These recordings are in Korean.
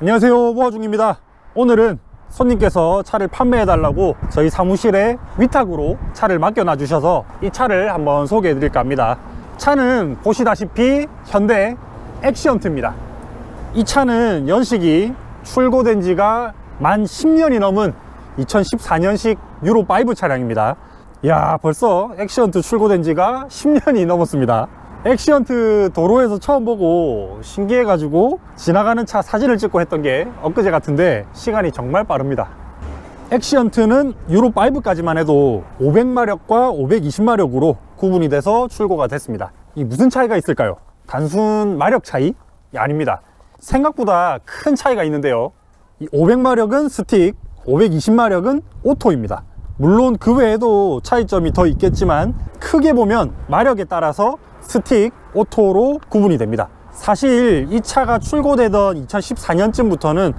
안녕하세요, 보아중입니다. 오늘은 손님께서 차를 판매해 달라고 저희 사무실에 위탁으로 차를 맡겨놔 주셔서 이 차를 한번 소개해 드릴까 합니다. 차는 보시다시피 현대 액시언트입니다. 이 차는 연식이 출고된 지가 만 10년이 넘은 2014년식 유로5 차량입니다. 이야, 벌써 액시언트 출고된 지가 10년이 넘었습니다. 액시언트 도로에서 처음 보고 신기해가지고 지나가는 차 사진을 찍고 했던 게 엊그제 같은데 시간이 정말 빠릅니다. 액시언트는 유로5까지만 해도 500마력과 520마력으로 구분이 돼서 출고가 됐습니다. 이 무슨 차이가 있을까요? 단순 마력 차이? 아닙니다. 생각보다 큰 차이가 있는데요. 이 500마력은 스틱, 520마력은 오토입니다. 물론 그 외에도 차이점이 더 있겠지만 크게 보면 마력에 따라서 스틱, 오토로 구분이 됩니다. 사실 이 차가 출고되던 2014년쯤부터는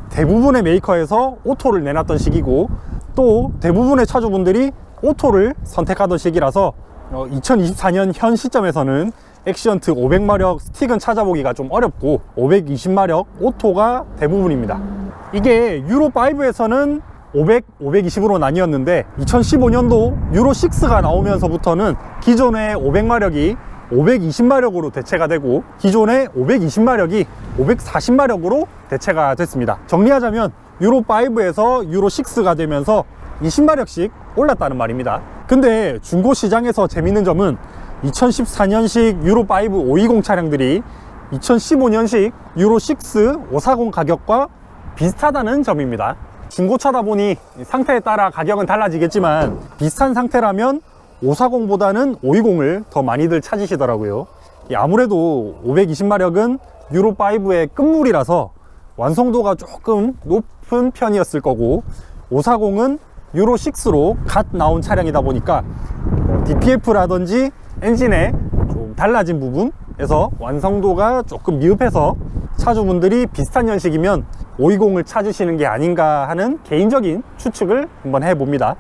대부분의 메이커에서 오토를 내놨던 시기고, 또 대부분의 차주분들이 오토를 선택하던 시기라서 2024년 현 시점에서는 액시언트 500마력 스틱은 찾아보기가 좀 어렵고 520마력 오토가 대부분입니다. 이게 유로5에서는 500, 520으로 나뉘었는데 2015년도 유로6가 나오면서부터는 기존의 500마력이 520마력으로 대체가 되고 기존의 520마력이 540마력으로 대체가 됐습니다. 정리하자면 유로5에서 유로6가 되면서 20마력씩 올랐다는 말입니다. 근데 중고 시장에서 재밌는 점은 2014년식 유로5 520 차량들이 2015년식 유로6 540 가격과 비슷하다는 점입니다. 중고차다 보니 상태에 따라 가격은 달라지겠지만 비슷한 상태라면 540보다는 520을 더 많이들 찾으시더라고요. 아무래도 520마력은 유로5의 끝물이라서 완성도가 조금 높은 편이었을 거고, 540은 유로6로 갓 나온 차량이다 보니까 DPF라든지 엔진에 좀 달라진 부분에서 완성도가 조금 미흡해서 차주분들이 비슷한 연식이면 520을 찾으시는 게 아닌가 하는 개인적인 추측을 한번 해봅니다.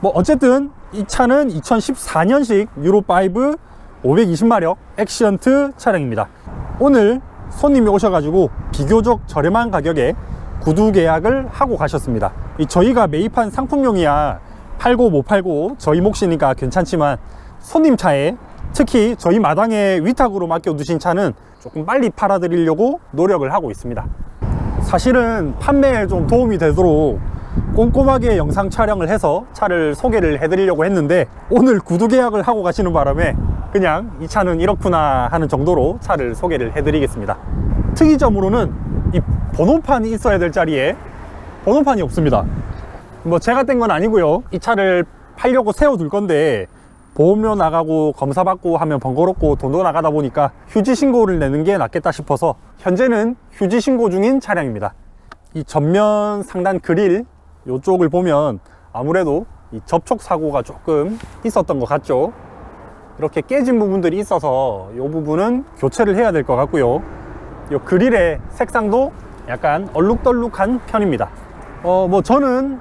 어쨌든 이 차는 2014년식 유로5 520마력 액시언트 차량입니다. 오늘 손님이 오셔가지고 비교적 저렴한 가격에 구두 계약을 하고 가셨습니다. 저희가 매입한 상품용이야 팔고 못 팔고 저희 몫이니까 괜찮지만 손님 차에, 특히 저희 마당에 위탁으로 맡겨두신 차는 조금 빨리 팔아드리려고 노력을 하고 있습니다. 사실은 판매에 좀 도움이 되도록 꼼꼼하게 영상 촬영을 해서 차를 소개를 해드리려고 했는데 오늘 구두 계약을 하고 가시는 바람에 그냥 이 차는 이렇구나 하는 정도로 차를 소개를 해드리겠습니다. 특이점으로는 이 번호판이 있어야 될 자리에 번호판이 없습니다. 제가 뗀 건 아니고요. 이 차를 팔려고 세워둘 건데 보험료 나가고 검사 받고 하면 번거롭고 돈도 나가다 보니까 휴지 신고를 내는 게 낫겠다 싶어서 현재는 휴지 신고 중인 차량입니다. 이 전면 상단 그릴 이쪽을 보면 아무래도 이 접촉 사고가 조금 있었던 것 같죠. 이렇게 깨진 부분들이 있어서 이 부분은 교체를 해야 될 것 같고요. 이 그릴의 색상도 약간 얼룩덜룩한 편입니다. 저는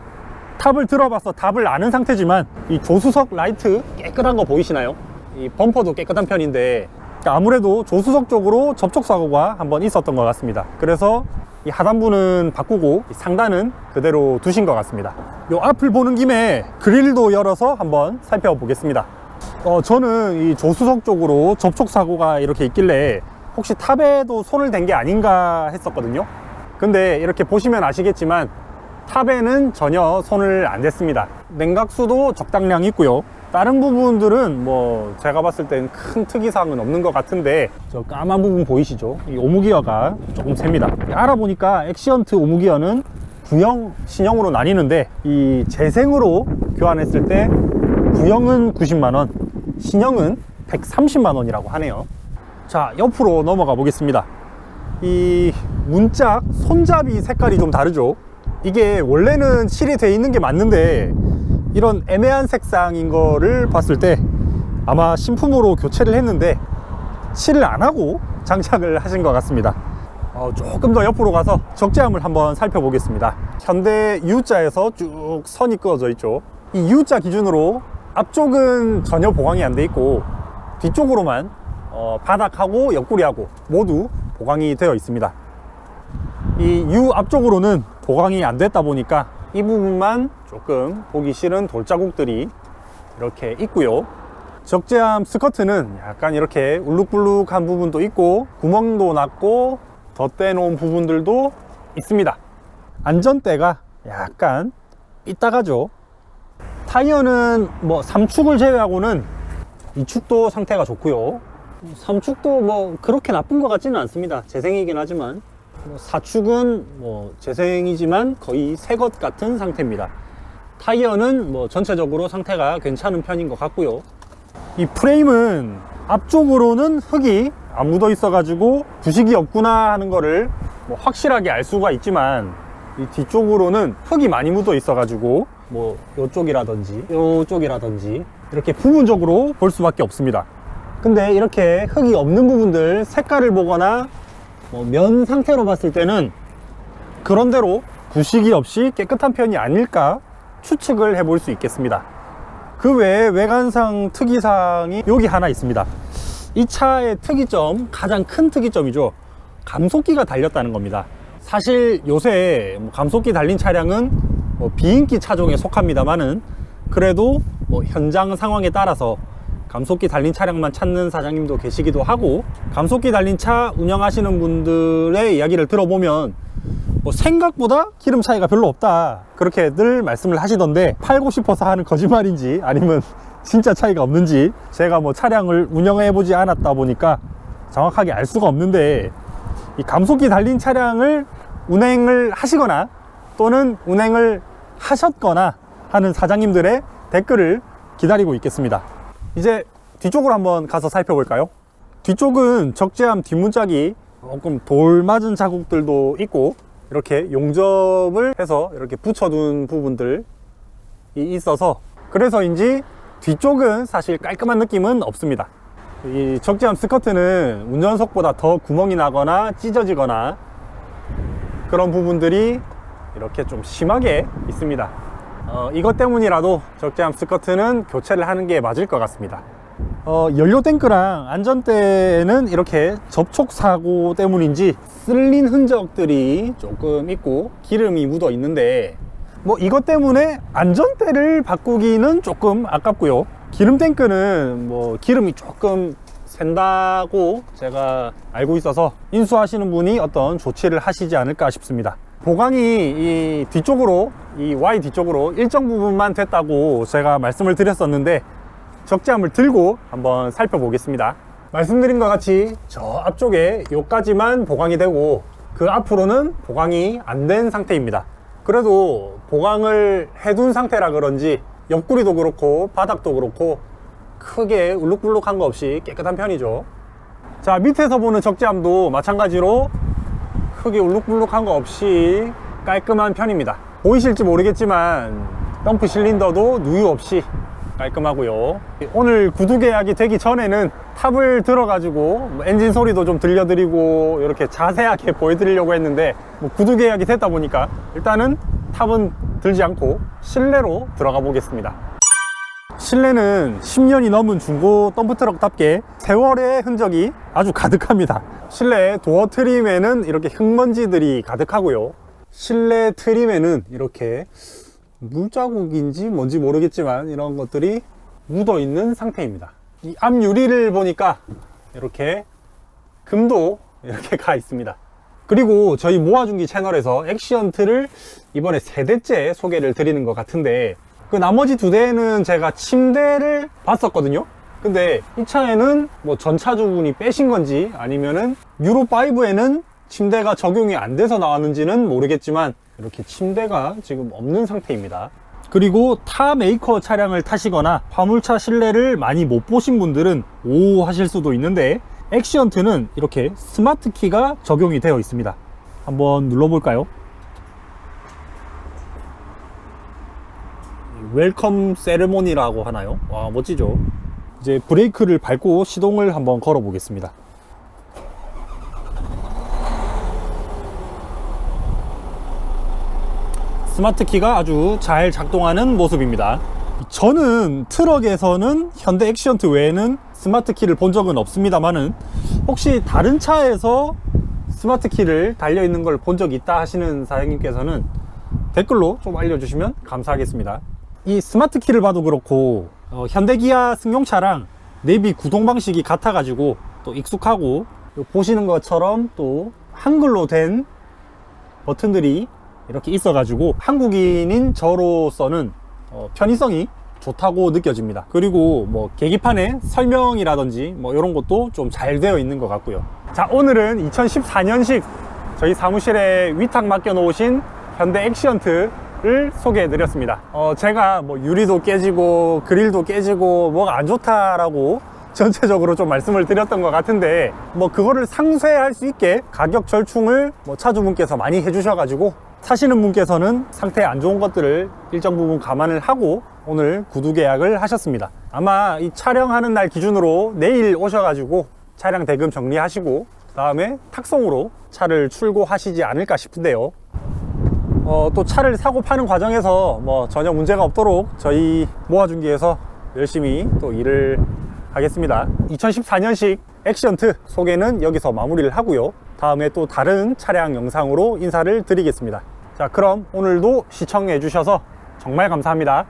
탑을 들어봐서 답을 아는 상태지만 이 조수석 라이트 깨끗한 거 보이시나요? 이 범퍼도 깨끗한 편인데 아무래도 조수석 쪽으로 접촉 사고가 한번 있었던 것 같습니다. 그래서 이 하단부는 바꾸고 상단은 그대로 두신 것 같습니다. 이 앞을 보는 김에 그릴도 열어서 한번 살펴보겠습니다. 저는 이 조수석 쪽으로 접촉 사고가 이렇게 있길래 혹시 탑에도 손을 댄 게 아닌가 했었거든요. 근데 이렇게 보시면 아시겠지만 탑에는 전혀 손을 안 댔습니다. 냉각수도 적당량 있고요. 다른 부분들은 제가 봤을 땐 큰 특이사항은 없는 것 같은데 저 까만 부분 보이시죠? 이 오무기어가 조금 셉니다. 알아보니까 액시언트 오무기어는 구형, 신형으로 나뉘는데 이 재생으로 교환했을 때 구형은 90만원, 신형은 130만원이라고 하네요. 자, 옆으로 넘어가 보겠습니다. 이 문짝 손잡이 색깔이 좀 다르죠? 이게 원래는 칠이 돼 있는 게 맞는데 이런 애매한 색상인 거를 봤을 때 아마 신품으로 교체를 했는데 칠을 안 하고 장착을 하신 것 같습니다. 조금 더 옆으로 가서 적재함을 한번 살펴보겠습니다. 현대 U자에서 쭉 선이 그어져 있죠. 이 U자 기준으로 앞쪽은 전혀 보강이 안 돼 있고 뒤쪽으로만 바닥하고 옆구리하고 모두 보강이 되어 있습니다. 이 U 앞쪽으로는 보강이 안 됐다 보니까 이 부분만 조금 보기 싫은 돌자국들이 이렇게 있고요. 적재함 스커트는 약간 이렇게 울룩불룩한 부분도 있고 구멍도 났고 덧대 놓은 부분들도 있습니다. 안전대가 약간 삐딱하죠. 타이어는 뭐 3축을 제외하고는 2축도 상태가 좋고요. 3축도 뭐 그렇게 나쁜 것 같지는 않습니다. 재생이긴 하지만 4축은 뭐 재생이지만 거의 새 것 같은 상태입니다. 타이어는 뭐 전체적으로 상태가 괜찮은 편인 것 같고요. 이 프레임은 앞쪽으로는 흙이 안 묻어 있어 가지고 부식이 없구나 하는 거를 뭐 확실하게 알 수가 있지만, 이 뒤쪽으로는 흙이 많이 묻어 있어 가지고 뭐 요쪽이라든지 요쪽이라든지 이렇게 부분적으로 볼 수밖에 없습니다. 근데 이렇게 흙이 없는 부분들 색깔을 보거나 뭐 면 상태로 봤을 때는 그런대로 부식이 없이 깨끗한 편이 아닐까 추측을 해볼 수 있겠습니다. 그 외에 외관상 특이사항이 여기 하나 있습니다. 이 차의 특이점, 가장 큰 특이점이죠. 감속기가 달렸다는 겁니다. 사실 요새 감속기 달린 차량은 비인기 차종에 속합니다만은, 그래도 현장 상황에 따라서 감속기 달린 차량만 찾는 사장님도 계시기도 하고, 감속기 달린 차 운영하시는 분들의 이야기를 들어보면 생각보다 기름 차이가 별로 없다, 그렇게들 말씀을 하시던데, 팔고 싶어서 하는 거짓말인지 아니면 진짜 차이가 없는지 제가 차량을 운영해 보지 않았다 보니까 정확하게 알 수가 없는데, 이 감속기 달린 차량을 운행을 하시거나 또는 운행을 하셨거나 하는 사장님들의 댓글을 기다리고 있겠습니다. 이제 뒤쪽으로 한번 가서 살펴볼까요? 뒤쪽은 적재함 뒷문짝이 조금 돌 맞은 자국들도 있고, 이렇게 용접을 해서 이렇게 붙여둔 부분들이 있어서 그래서인지 뒤쪽은 사실 깔끔한 느낌은 없습니다. 이 적재함 스커트는 운전석보다 더 구멍이 나거나 찢어지거나 그런 부분들이 이렇게 좀 심하게 있습니다. 이것 때문이라도 적재함 스커트는 교체를 하는 게 맞을 것 같습니다. 연료 탱크랑 안전대에는 이렇게 접촉 사고 때문인지 쓸린 흔적들이 조금 있고 기름이 묻어 있는데, 이것 때문에 안전대를 바꾸기는 조금 아깝고요. 기름 탱크는 기름이 조금 샌다고 제가 알고 있어서 인수하시는 분이 어떤 조치를 하시지 않을까 싶습니다. 보강이 이 뒤쪽으로, 이 Y 뒤쪽으로 일정 부분만 됐다고 제가 말씀을 드렸었는데, 적재함을 들고 한번 살펴보겠습니다. 말씀드린 것 같이 저 앞쪽에 요까지만 보강이 되고 그 앞으로는 보강이 안 된 상태입니다. 그래도 보강을 해둔 상태라 그런지 옆구리도 그렇고 바닥도 그렇고 크게 울룩불룩한 거 없이 깨끗한 편이죠. 자, 밑에서 보는 적재함도 마찬가지로 크게 울룩불룩한 거 없이 깔끔한 편입니다. 보이실지 모르겠지만 덤프 실린더도 누유 없이 깔끔하고요. 오늘 구두 계약이 되기 전에는 탑을 들어가지고 엔진 소리도 좀 들려드리고 이렇게 자세하게 보여드리려고 했는데, 구두 계약이 됐다 보니까 일단은 탑은 들지 않고 실내로 들어가 보겠습니다. 실내는 10년이 넘은 중고 덤프트럭답게 세월의 흔적이 아주 가득합니다. 실내 도어 트림에는 이렇게 흙먼지들이 가득하고요. 실내 트림에는 이렇게 물자국인지 뭔지 모르겠지만 이런 것들이 묻어 있는 상태입니다. 이 앞 유리를 보니까 이렇게 금도 이렇게 가 있습니다. 그리고 저희 모아중기 채널에서 액시언트를 이번에 3대째 소개를 드리는 것 같은데, 그 나머지 2대는 제가 침대를 봤었거든요. 근데 이 차에는 전차주분이 빼신 건지 아니면은 유로5에는 침대가 적용이 안 돼서 나왔는지는 모르겠지만 이렇게 침대가 지금 없는 상태입니다. 그리고 타 메이커 차량을 타시거나 화물차 실내를 많이 못 보신 분들은 오 하실 수도 있는데, 액시언트는 이렇게 스마트 키가 적용이 되어 있습니다. 한번 눌러볼까요? 웰컴 세레모니라고 하나요? 와, 멋지죠? 이제 브레이크를 밟고 시동을 한번 걸어 보겠습니다. 스마트 키가 아주 잘 작동하는 모습입니다. 저는 트럭에서는 현대 액시언트 외에는 스마트 키를 본 적은 없습니다만은, 혹시 다른 차에서 스마트 키를 달려 있는 걸 본 적 있다 하시는 사장님께서는 댓글로 좀 알려주시면 감사하겠습니다. 이 스마트 키를 봐도 그렇고 현대기아 승용차랑 내비 구동 방식이 같아 가지고 또 익숙하고, 보시는 것처럼 또 한글로 된 버튼들이 이렇게 있어 가지고 한국인인 저로서는 편의성이 좋다고 느껴집니다. 그리고 뭐 계기판에 설명이라든지 뭐 이런 것도 좀 잘 되어 있는 것 같고요. 자, 오늘은 2014년식 저희 사무실에 위탁 맡겨 놓으신 현대 액시언트를 소개해 드렸습니다. 제가 뭐 유리도 깨지고 그릴도 깨지고 뭐가 안 좋다라고 전체적으로 좀 말씀을 드렸던 것 같은데, 뭐 그거를 상쇄할 수 있게 가격 절충을 뭐 차주분께서 많이 해주셔가지고 사시는 분께서는 상태 안 좋은 것들을 일정 부분 감안을 하고 오늘 구두 계약을 하셨습니다. 아마 이 촬영하는 날 기준으로 내일 오셔가지고 차량 대금 정리하시고 그 다음에 탁송으로 차를 출고하시지 않을까 싶은데요. 또 차를 사고 파는 과정에서 뭐 전혀 문제가 없도록 저희 모아중개에서 열심히 또 일을 하겠습니다. 2014년식 액시언트 소개는 여기서 마무리를 하고요. 다음에 또 다른 차량 영상으로 인사를 드리겠습니다. 자, 그럼 오늘도 시청해 주셔서 정말 감사합니다.